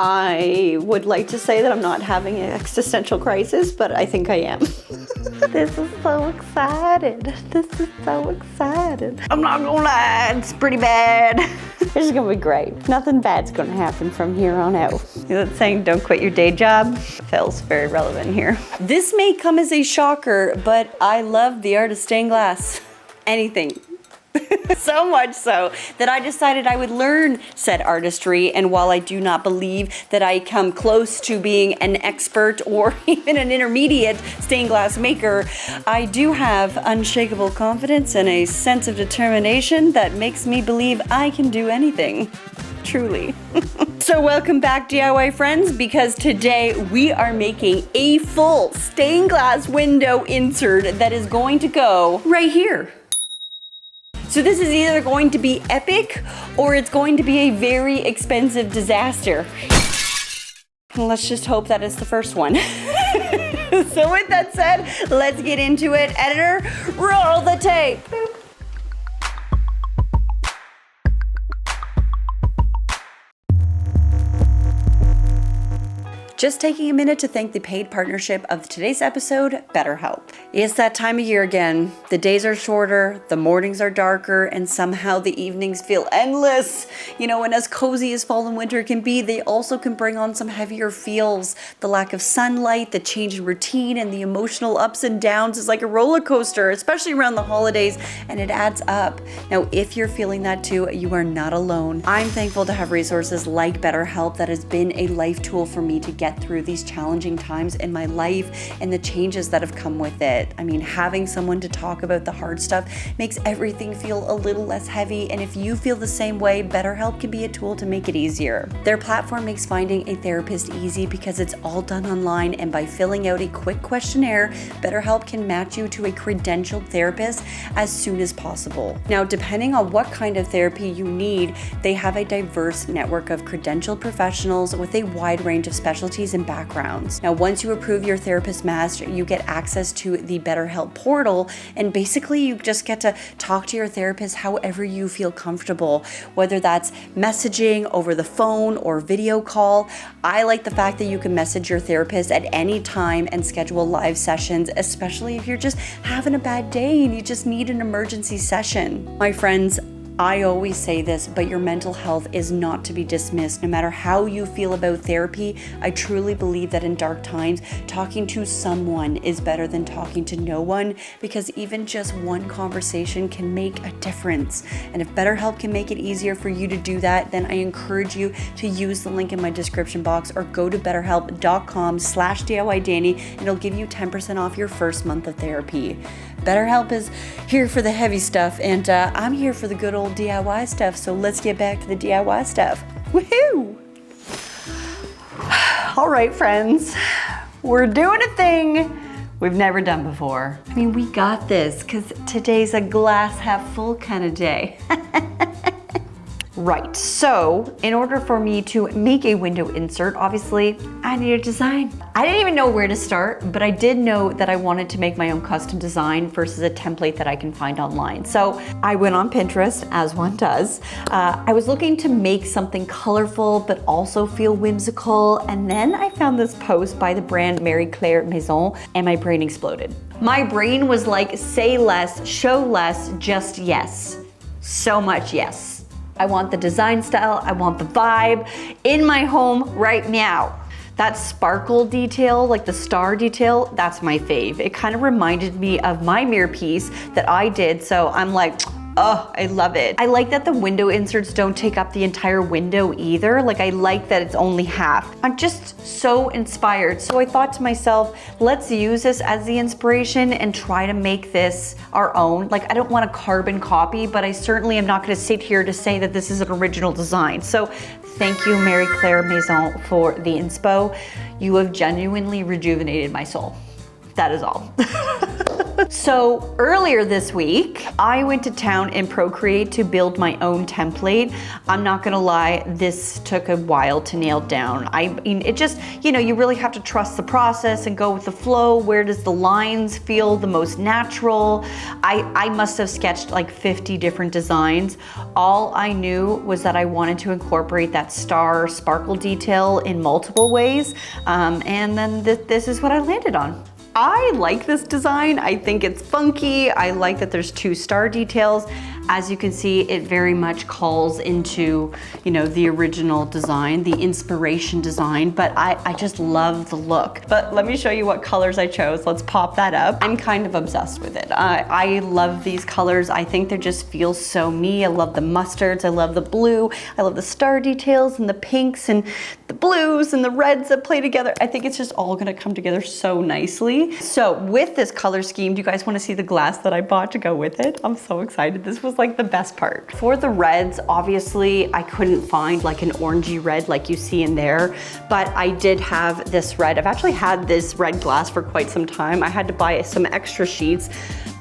I would like to say that I'm not having an existential crisis, but I think I am. This is so excited. This is so excited. I'm not gonna lie, it's pretty bad. This is gonna be great. Nothing bad's gonna happen from here on out. You know that saying, don't quit your day job? Feels very relevant here. This may come as a shocker, but I love the art of stained glass. Anything. So much so that I decided I would learn said artistry, and while I do not believe that I come close to being an expert or even an intermediate stained glass maker, I do have unshakable confidence and a sense of determination that makes me believe I can do anything. Truly. So welcome back, DIY friends, because today we are making a full stained glass window insert that is going to go right here. So this is either going to be epic or it's going to be a very expensive disaster. And let's just hope that it's the first one. So with that said, let's get into it. Editor, roll the tape. Just taking a minute to thank the paid partnership of today's episode, BetterHelp. It's that time of year again. The days are shorter, the mornings are darker, and somehow the evenings feel endless. You know, and as cozy as fall and winter can be, they also can bring on some heavier feels. The lack of sunlight, the change in routine, and the emotional ups and downs is like a roller coaster, especially around the holidays, and it adds up. Now, if you're feeling that too, you are not alone. I'm thankful to have resources like BetterHelp that has been a life tool for me to get through these challenging times in my life and the changes that have come with it. I mean, having someone to talk about the hard stuff makes everything feel a little less heavy, and if you feel the same way, BetterHelp can be a tool to make it easier. Their platform makes finding a therapist easy because it's all done online, and by filling out a quick questionnaire, BetterHelp can match you to a credentialed therapist as soon as possible. Now, depending on what kind of therapy you need, they have a diverse network of credentialed professionals with a wide range of specialties and backgrounds. Now, once you approve your therapist match, you get access to the BetterHelp portal, and basically you just get to talk to your therapist however you feel comfortable, whether that's messaging over the phone or video call. I like the fact that you can message your therapist at any time and schedule live sessions, especially if you're just having a bad day and you just need an emergency session. My friends, I always say this, but your mental health is not to be dismissed. No matter how you feel about therapy, I truly believe that in dark times, talking to someone is better than talking to no one, because even just one conversation can make a difference. And if BetterHelp can make it easier for you to do that, then I encourage you to use the link in my description box or go to betterhelp.com/DIYDanie and it'll give you 10% off your first month of therapy. BetterHelp is here for the heavy stuff, and I'm here for the good old DIY stuff, so let's get back to the DIY stuff. Woohoo! All right, friends, we're doing a thing we've never done before. I mean, we got this, because today's a glass half full kind of day. Right, so in order for me to make a window insert, obviously I need a design. I didn't even know where to start, but I did know that I wanted to make my own custom design versus a template that I can find online. So I went on Pinterest, as one does. I was looking to make something colorful, but also feel whimsical. And then I found this post by the brand Marie Claire Maison, and my brain exploded. My brain was like, say less, show less, just yes. So much yes. I want the design style, I want the vibe in my home right now. That sparkle detail, like the star detail, that's my fave. It kind of reminded me of my mirror piece that I did, so I'm like, oh, I love it. I like that the window inserts don't take up the entire window either. Like, I like that it's only half. I'm just so inspired. So I thought to myself, let's use this as the inspiration and try to make this our own. Like, I don't want a carbon copy, but I certainly am not gonna sit here to say that this is an original design. So thank you, Marie Claire Maison, for the inspo. You have genuinely rejuvenated my soul. That is all. So earlier this week, I went to town in Procreate to build my own template. I'm not gonna lie, this took a while to nail down. I mean, it just, you know, you really have to trust the process and go with the flow. Where does the lines feel the most natural? I must have sketched like 50 different designs. All I knew was that I wanted to incorporate that star sparkle detail in multiple ways. And then this is what I landed on. I like this design. I think it's funky. I like that there's 2 star details. As you can see, it very much calls into, you know, the original design, the inspiration design, but I just love the look. But let me show you what colors I chose. Let's pop that up. I'm kind of obsessed with it. I love these colors. I think they just feel so me. I love the mustards. I love the blue. I love the star details and the pinks and the blues and the reds that play together. I think it's just all gonna come together so nicely. So with this color scheme, do you guys wanna see the glass that I bought to go with it? I'm so excited. This was like the best part. For the reds, obviously I couldn't find like an orangey red like you see in there, but I did have this red. I've actually had this red glass for quite some time. I had to buy some extra sheets,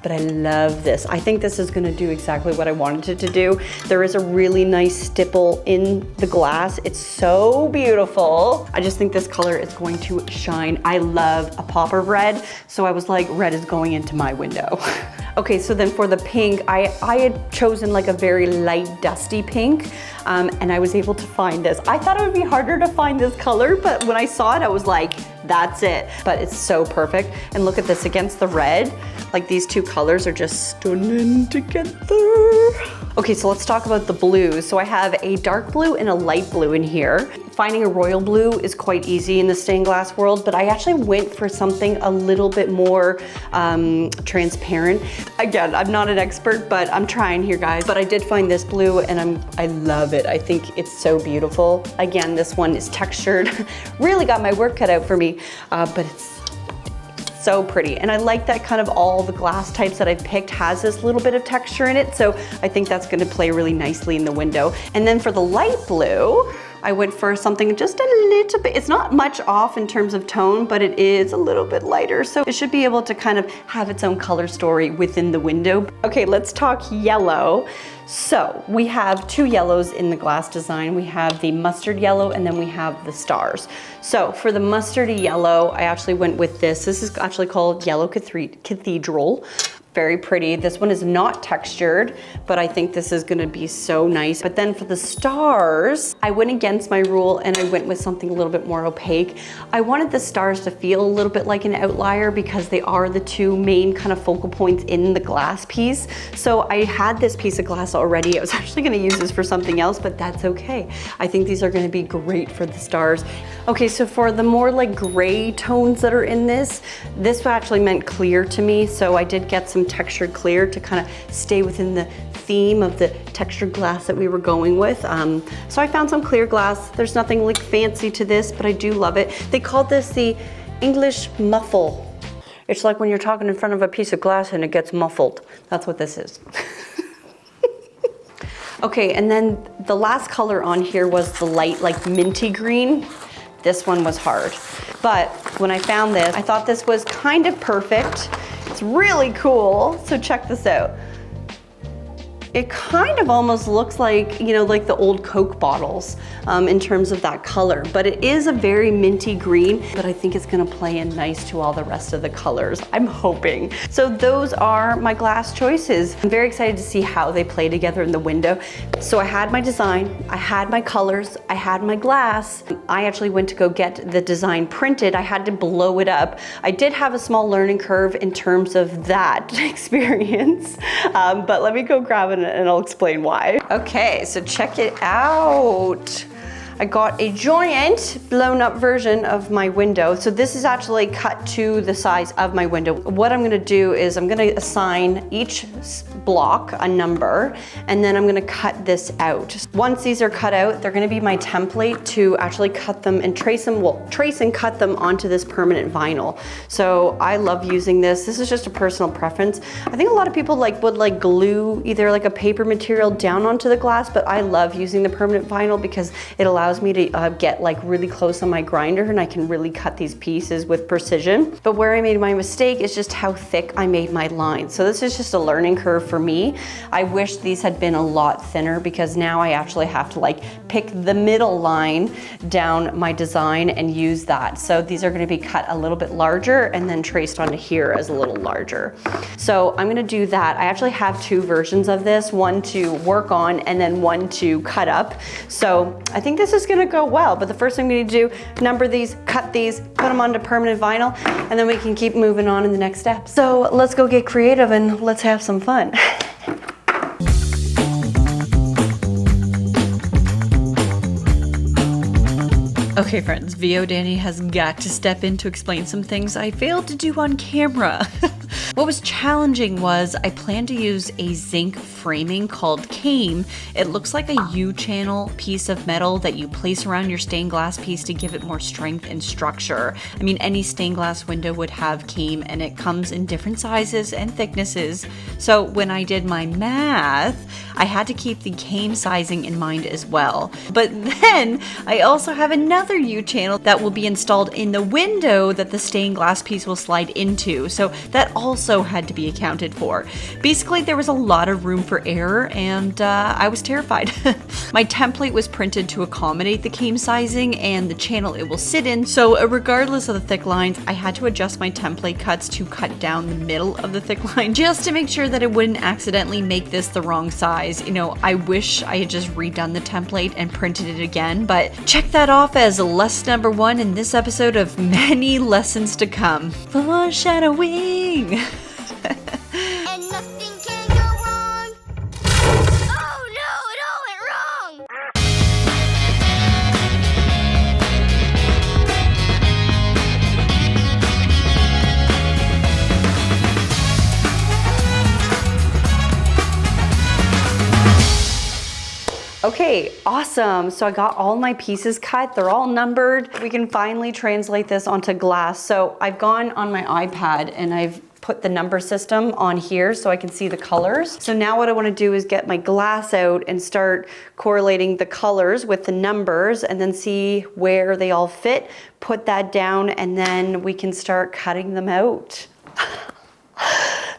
but I love this. I think this is gonna do exactly what I wanted it to do. There is a really nice stipple in the glass. It's so beautiful. I just think this color is going to shine. I love a pop of red, so I was like, red is going into my window. Okay, so then for the pink, I had chosen like a very light dusty pink, and I was able to find this. I thought it would be harder to find this color, but when I saw it, I was like, that's it. But it's so perfect. And look at this against the red. Like these 2 colors are just stunning together. Okay, so let's talk about the blues. So I have a dark blue and a light blue in here. Finding a royal blue is quite easy in the stained glass world, but I actually went for something a little bit more transparent. Again, I'm not an expert, but I'm trying here, guys. But I did find this blue and I love it. I think it's so beautiful. Again, this one is textured. Really got my work cut out for me, but it's so pretty. And I like that kind of all the glass types that I've picked has this little bit of texture in it. So I think that's gonna play really nicely in the window. And then for the light blue, I went for something just a little bit, it's not much off in terms of tone, but it is a little bit lighter. So it should be able to kind of have its own color story within the window. Okay, let's talk yellow. So we have 2 yellows in the glass design. We have the mustard yellow and then we have the stars. So for the mustardy yellow, I actually went with this. This is actually called Yellow Cathedral. Very pretty. This one is not textured, but I think this is gonna be so nice. But then for the stars, I went against my rule and I went with something a little bit more opaque. I wanted the stars to feel a little bit like an outlier because they are the 2 main kind of focal points in the glass piece. So I had this piece of glass already. I was actually gonna use this for something else, but that's okay. I think these are gonna be great for the stars. Okay, so for the more like gray tones that are in this actually meant clear to me. So I did get some textured clear to kind of stay within the theme of the textured glass that we were going with. So I found some clear glass. There's nothing like fancy to this, but I do love it. They called this the English muffle. It's like when you're talking in front of a piece of glass and it gets muffled. That's what this is. Okay, and then the last color on here was the light like minty green. This one was hard. But when I found this, I thought this was kind of perfect. It's really cool, so check this out. It kind of almost looks like, you know, like the old Coke bottles in terms of that color, but it is a very minty green, but I think it's gonna play in nice to all the rest of the colors, I'm hoping. So those are my glass choices. I'm very excited to see how they play together in the window. So I had my design, I had my colors, I had my glass. I actually went to go get the design printed. I had to blow it up. I did have a small learning curve in terms of that experience, but let me go grab it and I'll explain why. Okay, so check it out. I got a giant blown up version of my window. So this is actually cut to the size of my window. What I'm gonna do is I'm gonna assign each block a number, and then I'm gonna cut this out. Once these are cut out, they're gonna be my template to actually cut them and trace them, well, trace and cut them onto this permanent vinyl. So I love using this. This is just a personal preference. I think a lot of people would glue either like a paper material down onto the glass, but I love using the permanent vinyl because it allows allows me to get like really close on my grinder, and I can really cut these pieces with precision. But where I made my mistake is just how thick I made my line. So this is just a learning curve for me. I wish these had been a lot thinner, because now I actually have to like pick the middle line down my design and use that. So these are gonna be cut a little bit larger and then traced onto here as a little larger. So I'm gonna do that. I actually have two versions of this, one to work on and then one to cut up. So I think this is gonna go well, but the first thing I'm gonna do, number these, cut these, put them onto permanent vinyl, and then we can keep moving on in the next step. So let's go get creative and let's have some fun. Okay friends, VO Danie has got to step in to explain some things I failed to do on camera. What was challenging was I planned to use a zinc framing called cane. It looks like a U-channel piece of metal that you place around your stained glass piece to give it more strength and structure. I mean, any stained glass window would have cane, and it comes in different sizes and thicknesses. So when I did my math, I had to keep the cane sizing in mind as well. But then I also have another U-channel that will be installed in the window that the stained glass piece will slide into. So that also had to be accounted for. Basically, there was a lot of room for error, and I was terrified. My template was printed to accommodate the cane sizing and the channel it will sit in. So regardless of the thick lines, I had to adjust my template cuts to cut down the middle of the thick line just to make sure that it wouldn't accidentally make this the wrong size. You know, I wish I had just redone the template and printed it again, but check that off as lesson number 1 in this episode of many lessons to come. Foreshadowing! And nothing can go wrong. Oh no, it all went wrong. Okay, awesome. So I got all my pieces cut. They're all numbered. We can finally translate this onto glass. So I've gone on my iPad and I've put the number system on here so I can see the colors. So now what I want to do is get my glass out and start correlating the colors with the numbers and then see where they all fit, put that down, and then we can start cutting them out.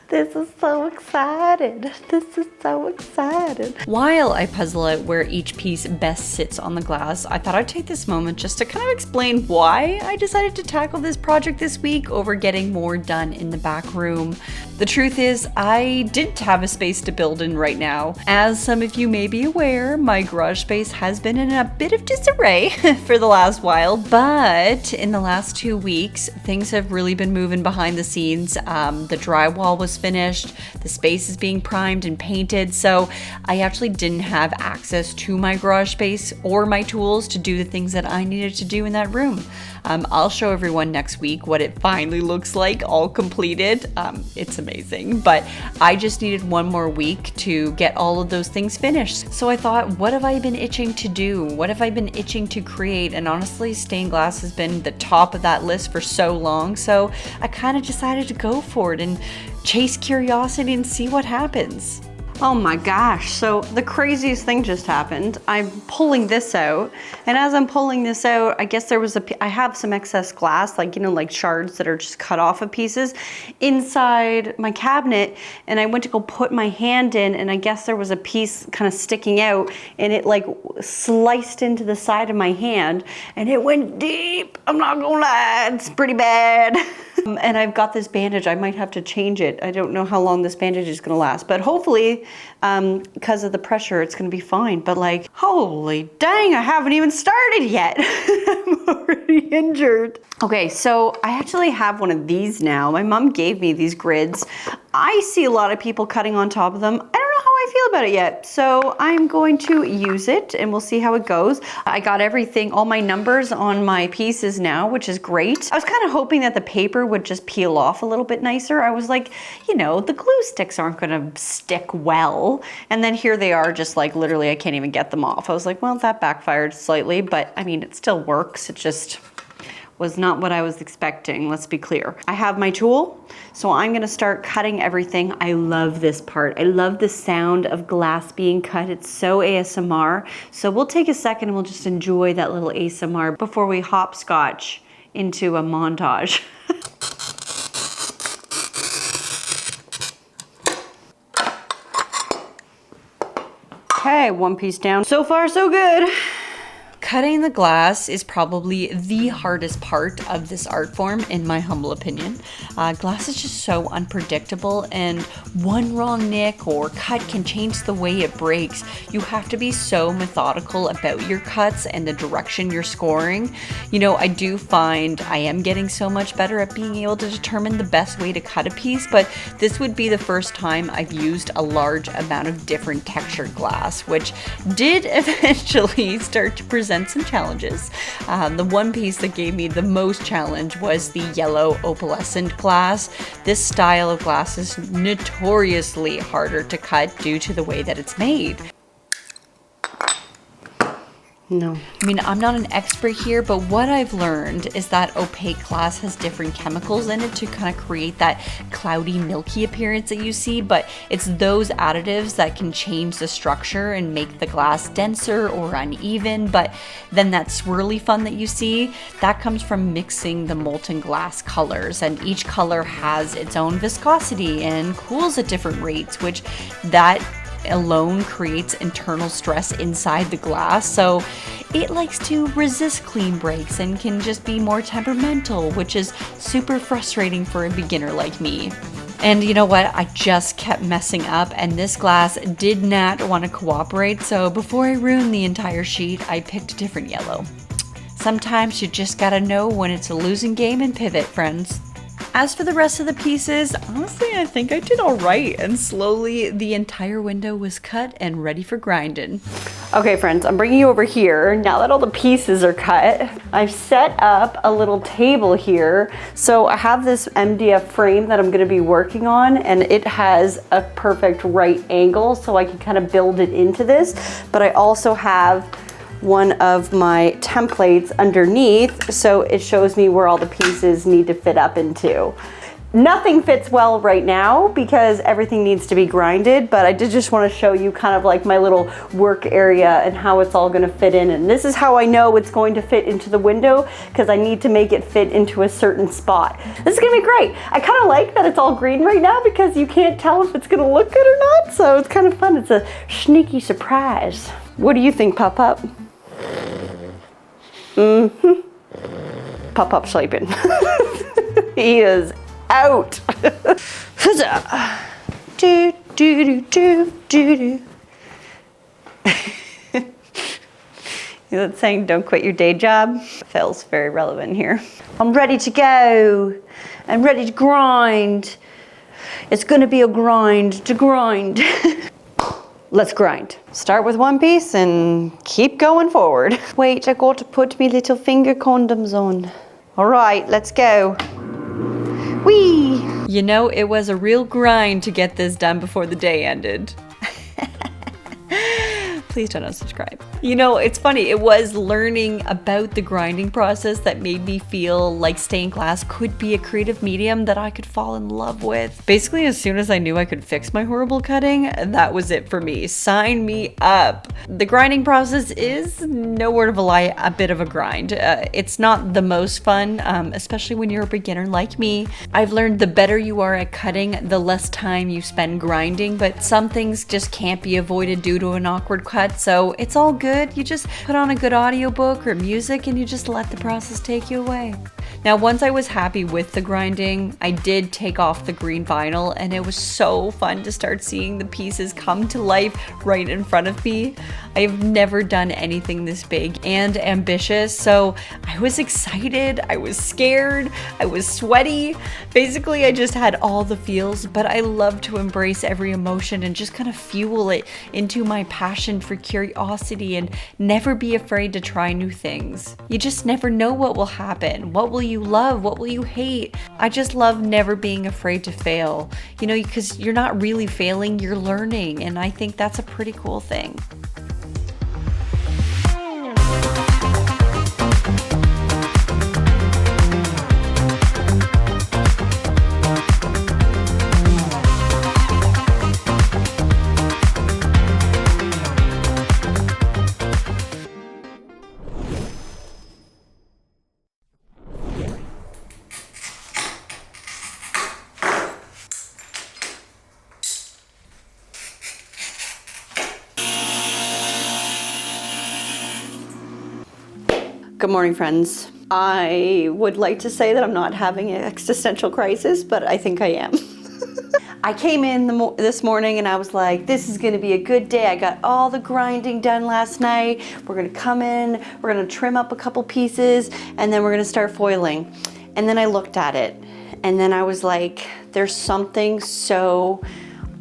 This is so excited. This is so excited. While I puzzle out where each piece best sits on the glass, I thought I'd take this moment just to kind of explain why I decided to tackle this project this week over getting more done in the back room. The truth is, I didn't have a space to build in right now. As some of you may be aware, my garage space has been in a bit of disarray for the last while, but in the last 2 weeks, things have really been moving behind the scenes. The drywall was finished, the space is being primed and painted, so I actually didn't have access to my garage space or my tools to do the things that I needed to do in that room. I'll show everyone next week what it finally looks like all completed. It's amazing, but I just needed one more week to get all of those things finished. So I thought, what have I been itching to do? What have I been itching to create? And honestly, stained glass has been the top of that list for so long, so I kind of decided to go for it and chase curiosity and see what happens. Oh my gosh, so the craziest thing just happened. I'm pulling this out, and as I'm pulling this out, I guess I have some excess glass, like, you know, like shards that are just cut off of pieces inside my cabinet, and I went to go put my hand in, and I guess there was a piece kind of sticking out, and it like sliced into the side of my hand, and it went deep. I'm not gonna lie, it's pretty bad. And I've got this bandage. I might have to change it. I don't know how long this bandage is gonna last, but hopefully, because of the pressure, it's gonna be fine. But like, holy dang, I haven't even started yet. I'm already injured. Okay, so I actually have one of these now. My mom gave me these grids. I see a lot of people cutting on top of them. I don't know how I feel about it yet, so I'm going to use it and we'll see how it goes. I got everything, all my numbers on my pieces now, which is great. I was kind of hoping that the paper would just peel off a little bit nicer. I was like, you know, the glue sticks aren't gonna stick well. And then here they are, just like literally I can't even get them off. I was like, well, that backfired slightly, but I mean, it still works. It just was not what I was expecting, let's be clear. I have my tool, so I'm gonna start cutting everything. I love this part. I love the sound of glass being cut. It's so ASMR. So we'll take a second and we'll just enjoy that little ASMR before we hopscotch into a montage. Okay, one piece down. So far, so good. Cutting the glass is probably the hardest part of this art form, in my humble opinion. Glass is just so unpredictable, and one wrong nick or cut can change the way it breaks. You have to be so methodical about your cuts and the direction you're scoring. You know, I do find I am getting so much better at being able to determine the best way to cut a piece, but this would be the first time I've used a large amount of different textured glass, which did eventually start to present some challenges. The one piece that gave me the most challenge was the yellow opalescent glass. This style of glass is notoriously harder to cut due to the way that it's made. No. I mean, I'm not an expert here, but what I've learned is that opaque glass has different chemicals in it to kind of create that cloudy, milky appearance that you see, but it's those additives that can change the structure and make the glass denser or uneven. But then that swirly fun that you see, that comes from mixing the molten glass colors, and each color has its own viscosity and cools at different rates, which that alone creates internal stress inside the glass, so it likes to resist clean breaks and can just be more temperamental, which is super frustrating for a beginner like me. And you know what? I just kept messing up, and this glass did not want to cooperate, so before I ruined the entire sheet, I picked a different yellow. Sometimes you just gotta know when it's a losing game and pivot, friends. As for the rest of the pieces, honestly, I think I did all right, and slowly the entire window was cut and ready for grinding. Okay, friends, I'm bringing you over here. Now that all the pieces are cut, I've set up a little table here. So I have this MDF frame that I'm gonna be working on, and it has a perfect right angle, so I can kind of build it into this. But I also have one of my templates underneath, so it shows me where all the pieces need to fit up into. Nothing fits well right now because everything needs to be grinded, but I did just want to show you kind of like my little work area and how it's all going to fit in. And this is how I know it's going to fit into the window, because I need to make it fit into a certain spot. This is going to be great. I kind of like that it's all green right now because you can't tell if it's going to look good or not, so it's kind of fun. It's a sneaky surprise. What do you think, Pop-Up? Pop-Up sleeping. He is out. Huzzah. Do, do, do, do, do, do. You know that saying, don't quit your day job? Feels very relevant here. I'm ready to go. I'm ready to grind. It's gonna be a grind to grind. Let's grind. Start with one piece and keep going forward. Wait, I got to put me little finger condoms on. All right, let's go. Whee! You know, it was a real grind to get this done before the day ended. Please don't unsubscribe. You know, it's funny, it was learning about the grinding process that made me feel like stained glass could be a creative medium that I could fall in love with. Basically, as soon as I knew I could fix my horrible cutting, that was it for me. Sign me up. The grinding process is, no word of a lie, a bit of a grind. It's not the most fun, especially when you're a beginner like me. I've learned the better you are at cutting, the less time you spend grinding, but some things just can't be avoided due to an awkward cut. So it's all good. You just put on a good audiobook or music and you just let the process take you away. Now, once I was happy with the grinding, I did take off the green vinyl, and it was so fun to start seeing the pieces come to life right in front of me. I've never done anything this big and ambitious, so I was excited, I was scared, I was sweaty. Basically, I just had all the feels, but I love to embrace every emotion and just kind of fuel it into my passion for curiosity and never be afraid to try new things. You just never know what will happen. What will you love? What will you hate? I just love never being afraid to fail, you know, because you're not really failing, you're learning, and I think that's a pretty cool thing. Good morning, friends. I would like to say that I'm not having an existential crisis, but I think I am. I came in this morning and I was like, this is gonna be a good day. I got all the grinding done last night. We're gonna come in, we're gonna trim up a couple pieces, and then we're gonna start foiling. And then I looked at it, and then I was like, there's something so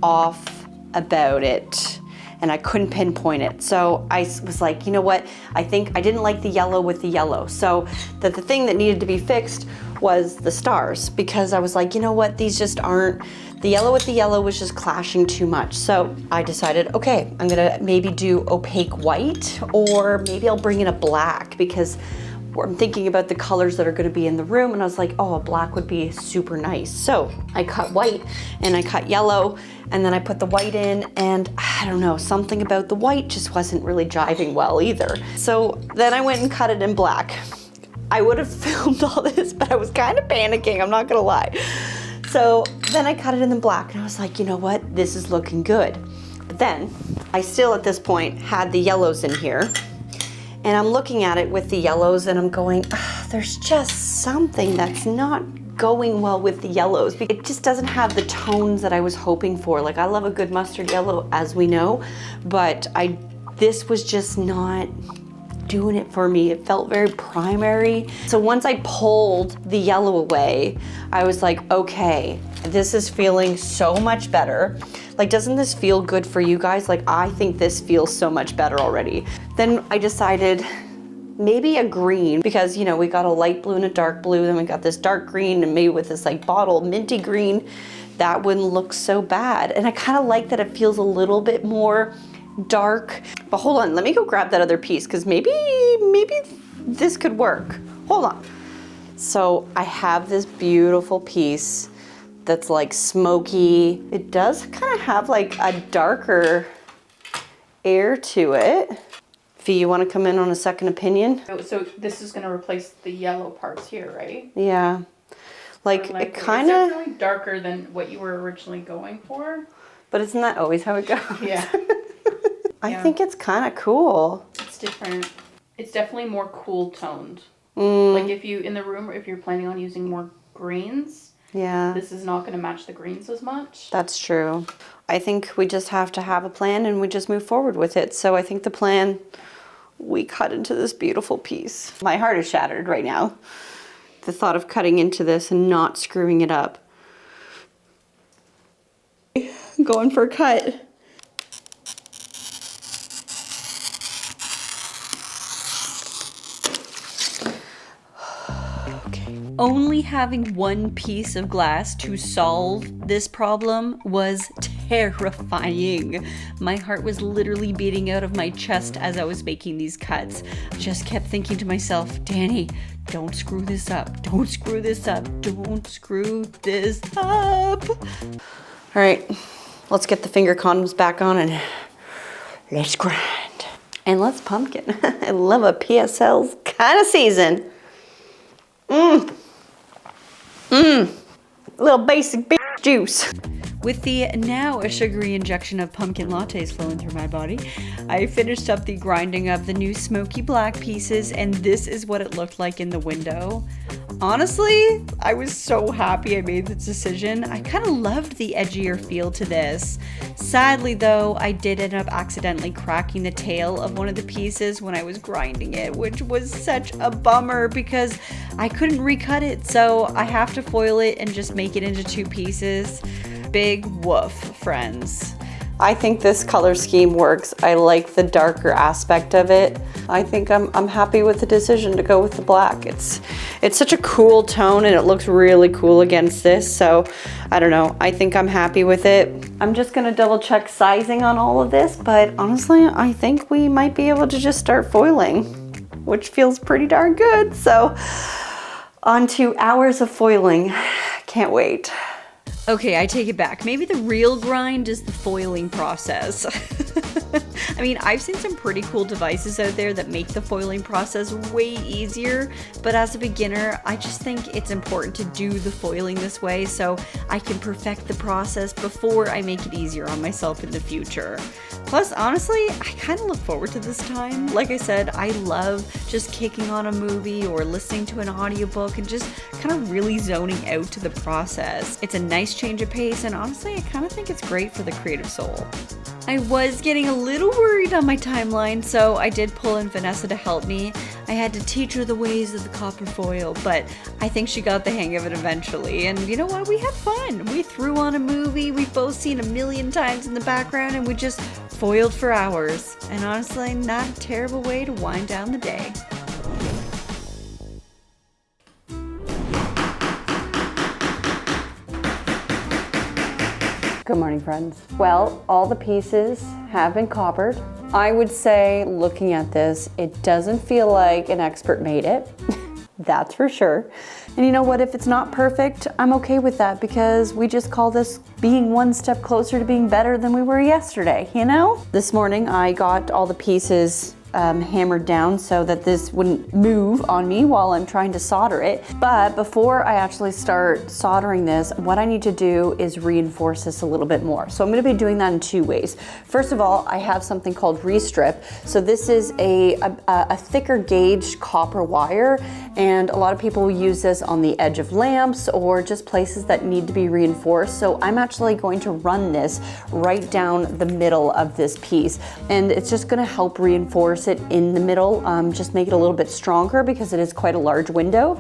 off about it. And I couldn't pinpoint it. So I was like, you know what? I think I didn't like the yellow with the yellow. So the thing that needed to be fixed was the stars, because I was like, you know what? These just aren't, the yellow with the yellow was just clashing too much. So I decided, okay, I'm gonna maybe do opaque white, or maybe I'll bring in a black, because I'm thinking about the colors that are gonna be in the room, and I was like, oh, a black would be super nice. So I cut white and I cut yellow, and then I put the white in, and I don't know, something about the white just wasn't really jiving well either. So then I went and cut it in black. I would have filmed all this, but I was kind of panicking, I'm not gonna lie. So then I cut it in the black, and I was like, you know what, this is looking good. But then I still at this point had the yellows in here, and I'm looking at it with the yellows, and I'm going, there's just something that's not going well with the yellows. It just doesn't have the tones that I was hoping for. Like, I love a good mustard yellow, as we know, but this was just not doing it for me. It felt very primary. So once I pulled the yellow away, I was like, okay, this is feeling so much better. Like, doesn't this feel good for you guys? Like, I think this feels so much better already. Then I decided maybe a green, because, you know, we got a light blue and a dark blue, then we got this dark green, and maybe with this like bottle minty green, that wouldn't look so bad. And I kind of like that it feels a little bit more dark. But hold on, let me go grab that other piece, because maybe this could work. Hold on. So I have this beautiful piece that's like smoky. It does kind of have like a darker air to it. Fee, you want to come in on a second opinion? So this is going to replace the yellow parts here, right? Yeah. Like it kind of... It's definitely darker than what you were originally going for. But isn't that always how it goes? Yeah. I think it's kind of cool. It's different. It's definitely more cool toned. Like if you, in the room, if you're planning on using more greens, yeah, this is not going to match the greens as much. That's true. I think we just have to have a plan, and we just move forward with it. So I think the plan, we cut into this beautiful piece. My heart is shattered right now. The thought of cutting into this and not screwing it up. Going for a cut. Only having one piece of glass to solve this problem was terrifying. My heart was literally beating out of my chest as I was making these cuts. I just kept thinking to myself, Danie, don't screw this up. Don't screw this up. Don't screw this up. All right, let's get the finger condoms back on and let's grind. And let's pumpkin. I love a PSL's kind of season. Little basic bitch juice. With the now a sugary injection of pumpkin lattes flowing through my body, I finished up the grinding of the new smoky black pieces, and this is what it looked like in the window. Honestly, I was so happy I made this decision. I kind of loved the edgier feel to this. Sadly though, I did end up accidentally cracking the tail of one of the pieces when I was grinding it, which was such a bummer because I couldn't recut it, so I have to foil it and just make it into two pieces. Big woof, friends. I think this color scheme works. I like the darker aspect of it. I think I'm happy with the decision to go with the black. It's such a cool tone, and it looks really cool against this. So I don't know, I think I'm happy with it. I'm just gonna double check sizing on all of this, but honestly, I think we might be able to just start foiling, which feels pretty darn good. So on to hours of foiling. Can't wait. Okay, I take it back. Maybe the real grind is the foiling process. I mean, I've seen some pretty cool devices out there that make the foiling process way easier, but as a beginner, I just think it's important to do the foiling this way so I can perfect the process before I make it easier on myself in the future. Plus, honestly, I kind of look forward to this time. Like I said, I love just kicking on a movie or listening to an audiobook and just kind of really zoning out to the process. It's a nice change of pace, and honestly, I kind of think it's great for the creative soul. I was getting a little worried on my timeline, so I did pull in Vanessa to help me. I had to teach her the ways of the copper foil, but I think she got the hang of it eventually. And you know what? We had fun. We threw on a movie we've both seen a million times in the background, and we just foiled for hours. And honestly, not a terrible way to wind down the day. Good morning, friends. Well, all the pieces have been coppered. I would say, looking at this, it doesn't feel like an expert made it. That's for sure. And you know what? If it's not perfect, I'm okay with that because we just call this being one step closer to being better than we were yesterday, you know? This morning, I got all the pieces hammered down so that this wouldn't move on me while I'm trying to solder it. But before I actually start soldering this, what I need to do is reinforce this a little bit more. So I'm going to be doing that in two ways. First of all, I have something called restrip. So this is a thicker gauge copper wire, and a lot of people use this on the edge of lamps or just places that need to be reinforced. So I'm actually going to run this right down the middle of this piece, and it's just going to help reinforce it in the middle, just make it a little bit stronger because it is quite a large window.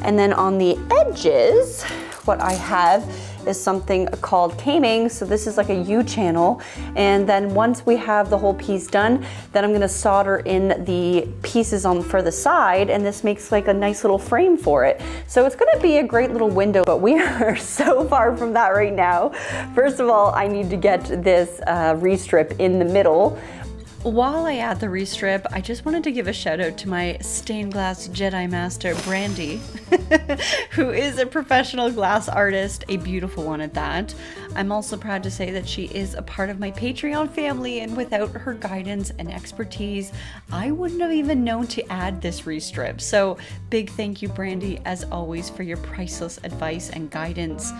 And then on the edges, what I have is something called caming. So this is like a U-channel. And then once we have the whole piece done, then I'm gonna solder in the pieces on for the side, and this makes like a nice little frame for it. So it's gonna be a great little window, but we are so far from that right now. First of all, I need to get this restrip in the middle. While I add the restrip, I just wanted to give a shout out to my stained glass Jedi Master, Brandy, who is a professional glass artist, a beautiful one at that. I'm also proud to say that she is a part of my Patreon family, and without her guidance and expertise, I wouldn't have even known to add this restrip. So big thank you, Brandy, as always, for your priceless advice and guidance.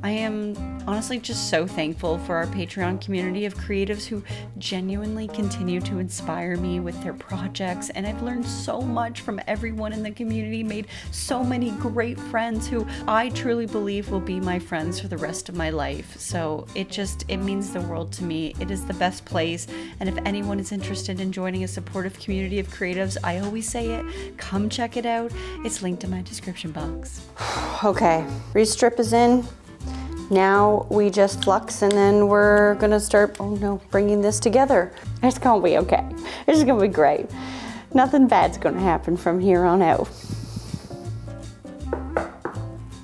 I am honestly just so thankful for our Patreon community of creatives who genuinely continue to inspire me with their projects, and I've learned so much from everyone in the community, made so many great friends who I truly believe will be my friends for the rest of my life. So it means the world to me. It is the best place, and if anyone is interested in joining a supportive community of creatives, I always say it, come check it out. It's linked in my description box. Okay, restrip is in. Now we just flux, and then we're gonna start, bringing this together. It's gonna be okay. It's gonna be great. Nothing bad's gonna happen from here on out.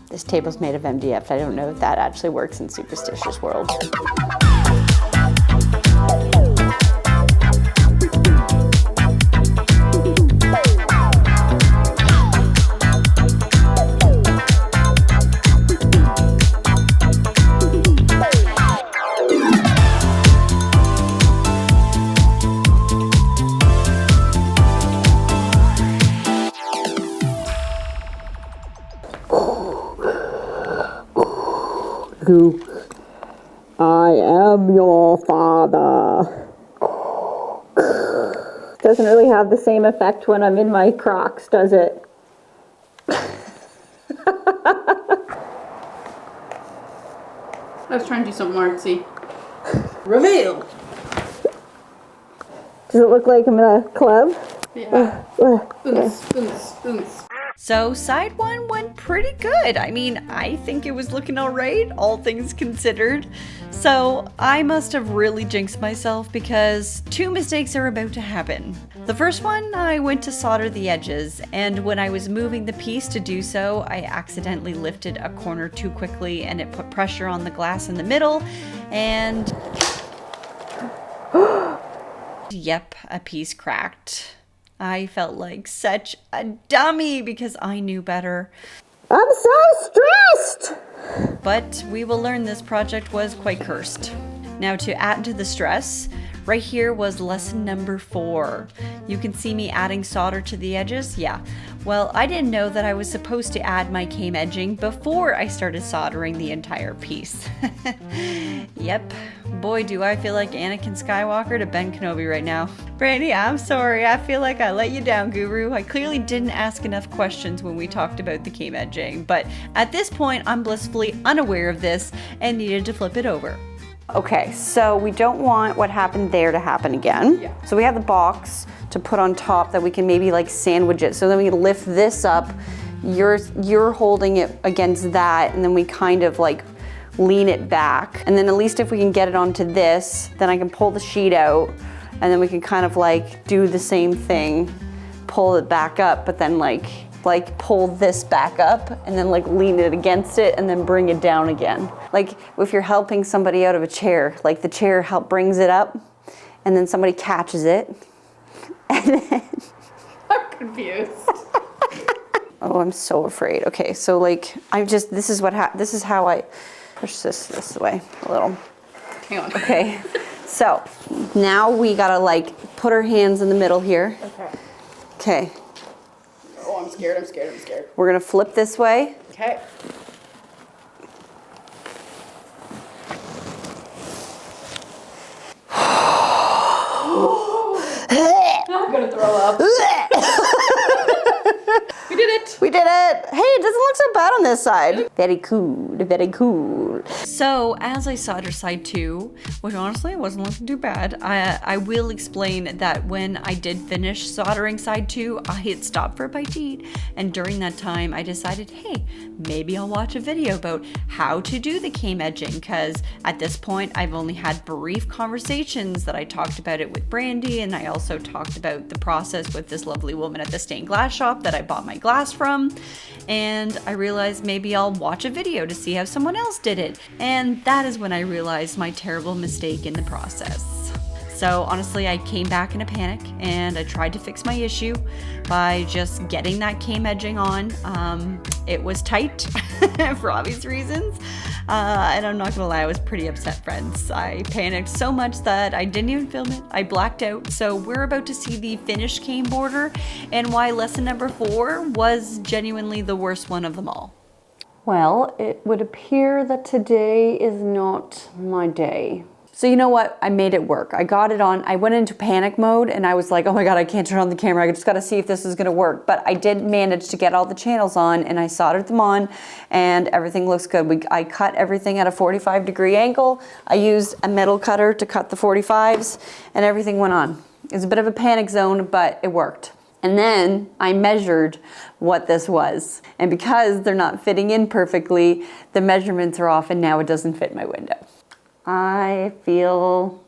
This table's made of MDF. I don't know if that actually works in superstitious world. I am your father. Doesn't really have the same effect when I'm in my Crocs, does it? I was trying to do something artsy. Reveal! Does it look like I'm in a club? Yeah. Oons. So side one went pretty good. I mean, I think it was looking all right, all things considered. So I must have really jinxed myself because two mistakes are about to happen. The first one, I went to solder the edges, and when I was moving the piece to do so, I accidentally lifted a corner too quickly, and it put pressure on the glass in the middle, and yep, a piece cracked. I felt like such a dummy because I knew better. I'm so stressed! But we will learn this project was quite cursed. Now, to add to the stress, Right here was lesson number 4. You can see me adding solder to the edges. Yeah, well, I didn't know that I was supposed to add my came edging before I started soldering the entire piece. Yep, boy do I feel like Anakin Skywalker to Ben Kenobi right now. Brandy, I'm sorry, I feel like I let you down, Guru. I clearly didn't ask enough questions when we talked about the came edging, but at this point I'm blissfully unaware of this and needed to flip it over. Okay, so we don't want what happened there to happen again. Yeah. So we have the box to put on top that we can maybe like sandwich it. So then we lift this up, you're holding it against that, and then we kind of like lean it back. And then at least if we can get it onto this, then I can pull the sheet out, and then we can kind of like do the same thing, pull it back up, but then like pull this back up and then like lean it against it and then bring it down again. Like if you're helping somebody out of a chair, like the chair brings it up and then somebody catches it and then... I'm confused. Oh, I'm so afraid. Okay, so like this is how I push this way a little. Hang on. Okay, so now we gotta like put our hands in the middle here. Okay. Okay. Oh, I'm scared. We're gonna flip this way. Okay. I'm gonna throw up. We did it. We did it. Hey, it doesn't look so bad on this side. Very cool, very cool. So as I soldered side 2, which honestly wasn't looking too bad, I will explain that when I did finish soldering side 2, I had stopped for a bite to eat, and during that time I decided, hey, maybe I'll watch a video about how to do the came edging, because at this point I've only had brief conversations that I talked about it with Brandy, and I also talked about the process with this lovely woman at the stained glass shop that I bought my glass from, and I realized maybe I'll watch a video to see how someone else did it, and that is when I realized my terrible mistake in the process. So honestly, I came back in a panic and I tried to fix my issue by just getting that came edging on. It was tight for obvious reasons. And I'm not gonna lie, I was pretty upset, friends. I panicked so much that I didn't even film it. I blacked out. So we're about to see the finished came border and why lesson number 4 was genuinely the worst one of them all. Well, it would appear that today is not my day. So you know what? I made it work. I got it on. I went into panic mode and I was like, oh my God, I can't turn on the camera. I just got to see if this is going to work. But I did manage to get all the channels on and I soldered them on and everything looks good. I cut everything at a 45-degree angle. I used a metal cutter to cut the 45s and everything went on. It was a bit of a panic zone, but it worked. And then I measured what this was. And because they're not fitting in perfectly, the measurements are off and now it doesn't fit my window. I feel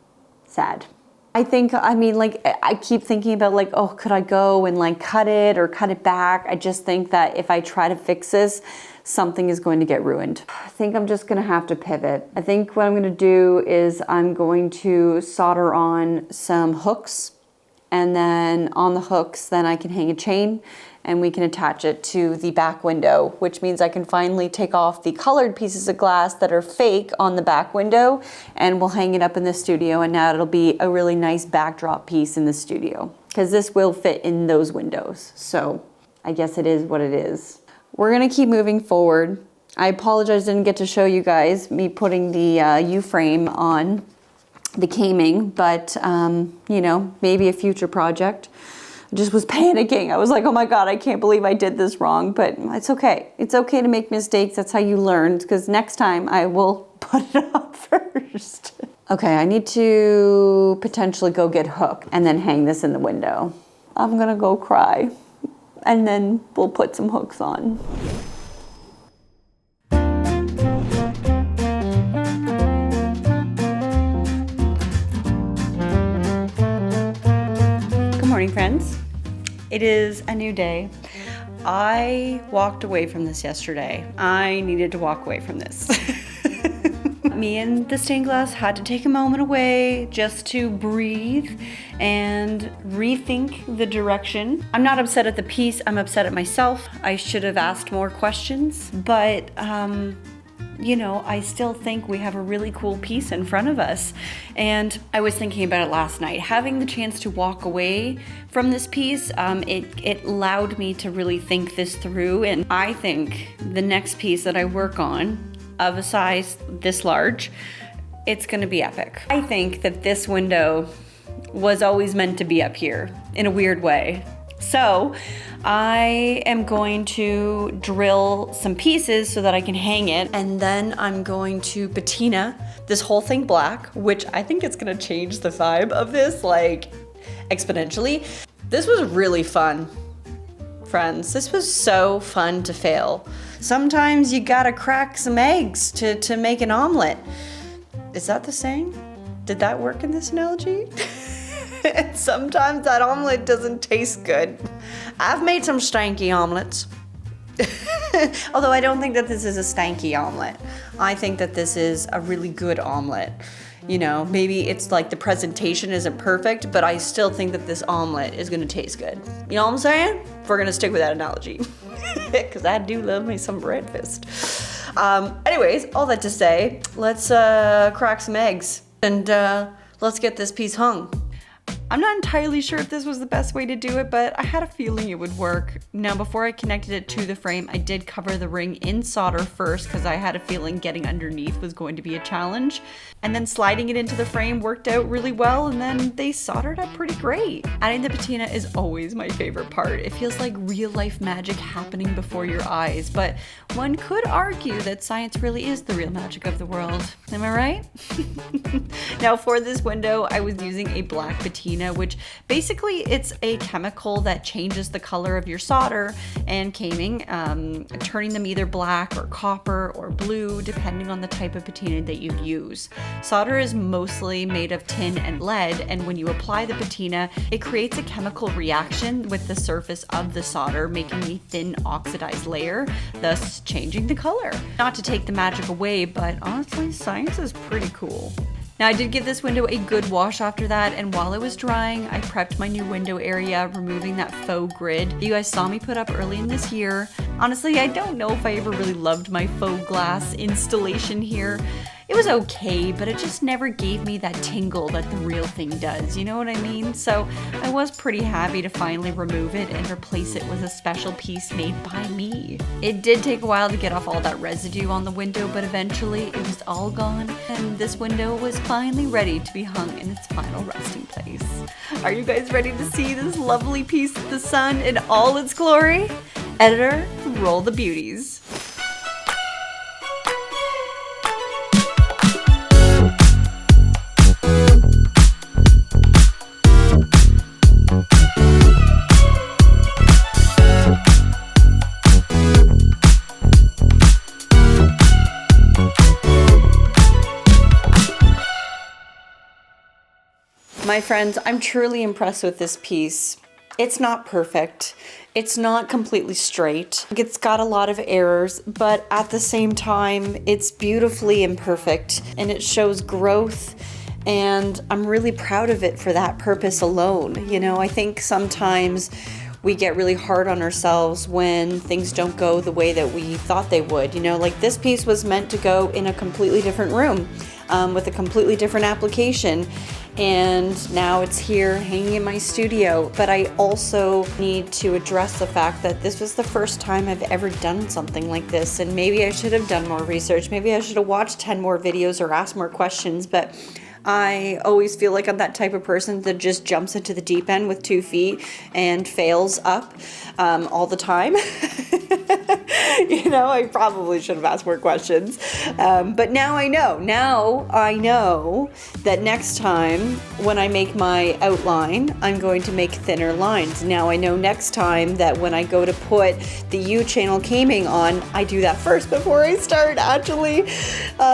sad. I keep thinking about like, oh, could I go and like cut it or cut it back? I just think that if I try to fix this, something is going to get ruined. I think I'm just gonna have to pivot. I think what I'm gonna do is I'm going to solder on some hooks, and then on the hooks, then I can hang a chain and we can attach it to the back window, which means I can finally take off the colored pieces of glass that are fake on the back window and we'll hang it up in the studio, and now it'll be a really nice backdrop piece in the studio because this will fit in those windows. So I guess it is what it is. We're gonna keep moving forward. I apologize, I didn't get to show you guys me putting the U-frame on the caming, but you know, maybe a future project. I just was panicking. I was like, oh my God, I can't believe I did this wrong, but it's okay. It's okay to make mistakes. That's how you learn, because next time I will put it on first. Okay, I need to potentially go get hook and then hang this in the window. I'm gonna go cry and then we'll put some hooks on. Good morning, friends. It is a new day. I walked away from this yesterday. I needed to walk away from this. Me and the stained glass had to take a moment away just to breathe and rethink the direction. I'm not upset at the piece, I'm upset at myself. I should have asked more questions, but you know, I still think we have a really cool piece in front of us. And I was thinking about it last night. Having the chance to walk away from this piece, it allowed me to really think this through. And I think the next piece that I work on, of a size this large, it's gonna be epic. I think that this window was always meant to be up here in a weird way. So I am going to drill some pieces so that I can hang it, and then I'm going to patina this whole thing black, which I think it's gonna change the vibe of this like exponentially. This was really fun, friends. This was so fun to fail. Sometimes you gotta crack some eggs to make an omelet. Is that the saying? Did that work in this analogy? Sometimes that omelet doesn't taste good. I've made some stanky omelets. Although I don't think that this is a stanky omelet. I think that this is a really good omelet. You know, maybe it's like the presentation isn't perfect, but I still think that this omelet is gonna taste good. You know what I'm saying? We're gonna stick with that analogy. Because I do love me some breakfast. Anyways, all that to say, let's crack some eggs and let's get this piece hung. I'm not entirely sure if this was the best way to do it, but I had a feeling it would work. Now, before I connected it to the frame, I did cover the ring in solder first because I had a feeling getting underneath was going to be a challenge. And then sliding it into the frame worked out really well, and then they soldered up pretty great. Adding the patina is always my favorite part. It feels like real life magic happening before your eyes, but one could argue that science really is the real magic of the world. Am I right? Now, for this window, I was using a black patina, which basically it's a chemical that changes the color of your solder and caming, turning them either black or copper or blue, depending on the type of patina that you use. Solder is mostly made of tin and lead, and when you apply the patina, it creates a chemical reaction with the surface of the solder, making a thin oxidized layer, thus changing the color. Not to take the magic away, but honestly, science is pretty cool. Now, I did give this window a good wash after that, and while it was drying, I prepped my new window area, removing that faux grid that you guys saw me put up early in this year. Honestly, I don't know if I ever really loved my faux glass installation here. It was okay, but it just never gave me that tingle that the real thing does, you know what I mean? So I was pretty happy to finally remove it and replace it with a special piece made by me. It did take a while to get off all that residue on the window, but eventually it was all gone, and this window was finally ready to be hung in its final resting place. Are you guys ready to see this lovely piece of the sun in all its glory? Editor, roll the beauties. My friends, I'm truly impressed with this piece. It's not perfect. It's not completely straight. It's got a lot of errors, but at the same time, it's beautifully imperfect and it shows growth, and I'm really proud of it for that purpose alone. You know, I think sometimes we get really hard on ourselves when things don't go the way that we thought they would. You know, like this piece was meant to go in a completely different room with a completely different application. And now it's here hanging in my studio. But I also need to address the fact that this was the first time I've ever done something like this. And maybe I should have done more research. Maybe I should have watched 10 more videos or asked more questions. But I always feel like I'm that type of person that just jumps into the deep end with 2 feet and fails up all the time. You know, I probably should have asked more questions. But now I know. Now I know that next time when I make my outline, I'm going to make thinner lines. Now I know next time that when I go to put the U-channel caming on, I do that first before I start actually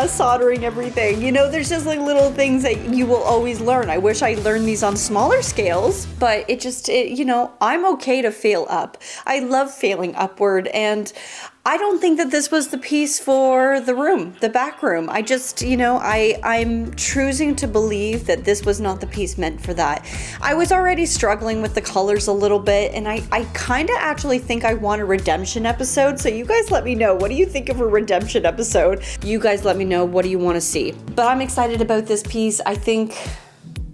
soldering everything. You know, there's just like little things that you will always learn. I wish I learned these on smaller scales, but you know, I'm okay to fail up. I love failing upward, and I don't think that this was the piece for the room, the back room. I just, I'm choosing to believe that this was not the piece meant for that. I was already struggling with the colors a little bit, and I kind of actually think I want a redemption episode. So you guys let me know, what do you think of a redemption episode? You guys let me know, what do you want to see? But I'm excited about this piece. I think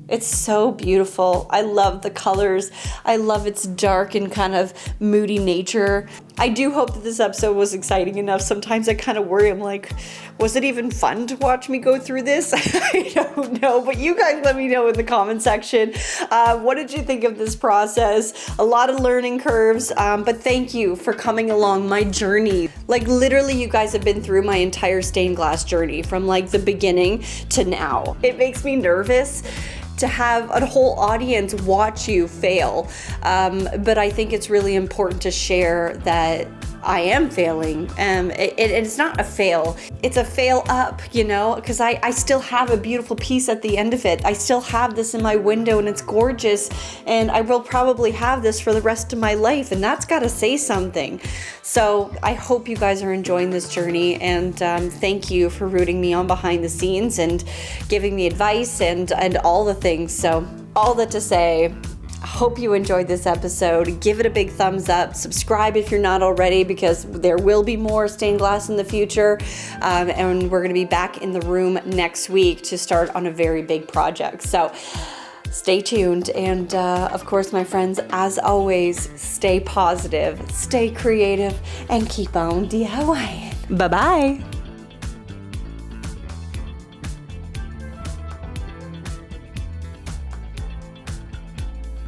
it's so beautiful. I love the colors. I love its dark and kind of moody nature. I do hope that this episode was exciting enough. Sometimes I kind of worry, I'm like, was it even fun to watch me go through this? I don't know, but you guys let me know in the comment section. What did you think of this process? A lot of learning curves, but thank you for coming along my journey. Like literally you guys have been through my entire stained glass journey from like the beginning to now. It makes me nervous to have a whole audience watch you fail. But I think it's really important to share that I am failing. It's not a fail, it's a fail up, because I still have a beautiful piece at the end of it. I still have this in my window and it's gorgeous, and I will probably have this for the rest of my life, and that's got to say something. So I hope you guys are enjoying this journey, and thank you for rooting me on behind the scenes and giving me advice and all the things. So all that to say, I hope you enjoyed this episode. Give it a big thumbs up. Subscribe if you're not already, because there will be more stained glass in the future. And we're going to be back in the room next week to start on a very big project. So stay tuned. And of course, my friends, as always, stay positive, stay creative, and keep on DIYing. Bye-bye.